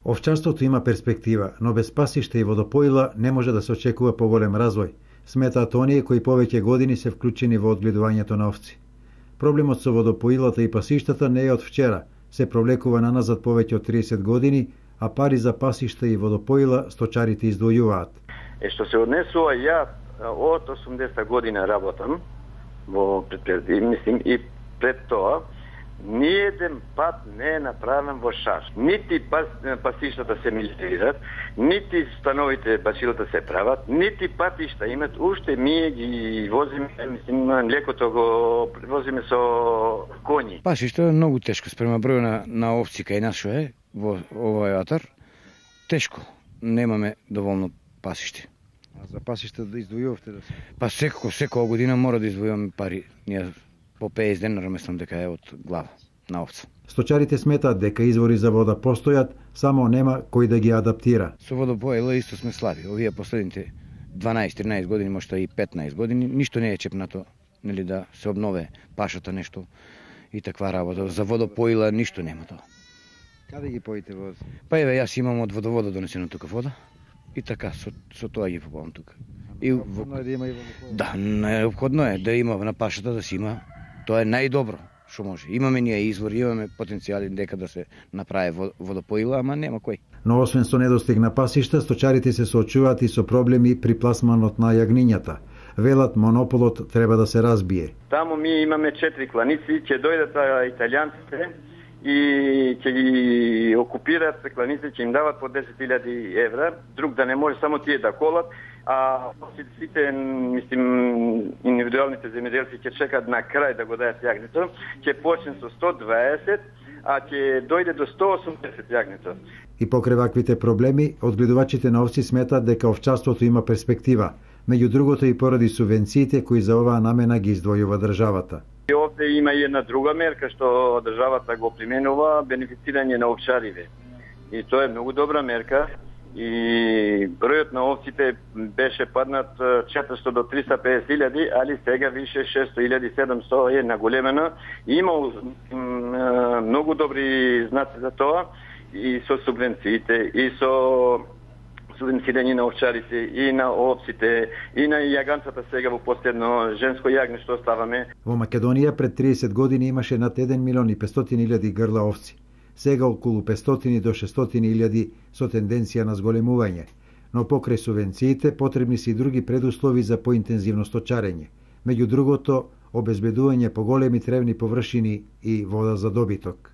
Овчарството има перспектива, но без пасишта и водопоила не може да се очекува поголем развој, сметаат оние кои повеќе години се вклучени во одгледувањето на овци. Проблемот со водопоилата и пасиштата не е од вчера, се провлекува наназад повеќе од 30 години, а пари за пасишта и водопоила сточарите издвојуваат. Што се однесува, ја од 80 година работам во предпријатие, и пред тоа ниеден пат не е направен во Шаш. Нити пасиштата се милитарират, нити становите бачилата се прават, нити патишта имат. Уште ние ги возиме, лекото го возиме со коњи. Пасишта е многу тешко спрема број на овци кај нас што е во овој атар. Тешко. Немаме доволно пасишти. А за пасишта да издвојувате да се? Па секоја година мора да издвојуваме пари. Ние по 50 денара мислам дека е од глава на овца. Сточарите сметаат дека извори за вода постојат, само нема кој да ги адаптира. Со водопоила исто сме слаби. Овие последните 12-13 години, можда и 15 години, ништо не е чепнато, нели, да се обнове пашата нешто и таква работа. За водопоила ништо нема тоа. Каде ги поите вода? Па еве, јас имам од водовода донесено тука вода и така со тоа ги попавам тука. Необходно е да има и водопоила. Да, необходно е да има на пашата, да си има. Тоа е најдобро што може. Имаме ние извори, имаме потенцијали дека да се направи водопоила, ама нема кој. Но освен со недостиг на пасишта, сточарите се соочуваат и со проблеми при пласманот на јагнињата. Велат монополот треба да се разбие. Таму ми имаме 4 кланици, ќе дојдат италијанците и ќе ги окупираат кланици, ќе им дават по 10.000 евра, друг да не може, само тие да колат, а сите, индивидуалните земјоделци ќе чекат на крај да го дајат јагнето, ќе почне со 120, а ќе дојде до 180 јагнето. И покрај ваквите проблеми, одгледувачите на овци сметаат дека овчарството има перспектива, меѓу другото и поради субвенциите кои за оваа намена ги издвојува државата. И овде има и една друга мерка што државата го применува, бенефицирање на овчариве. И тоа е многу добра мерка. И бројот на овците беше паднат 400 до 350.000, али сега више 600.700 е наголемена. Има многу добри знаци за тоа и со субвенциите, и со субвенцирање на овчарите, и на овците, и на јаганцата сега во последно женско јагне што ставаме. Во Македонија пред 30 години имаше над 1.500.000 грла овци. Сега околу 500 до 600.000 со тенденција на зголемување, но покрај субвенциите потребни се и други предуслови за поинтензивно сточарење, меѓу другото обезбедување поголеми тревни површини и вода за добиток.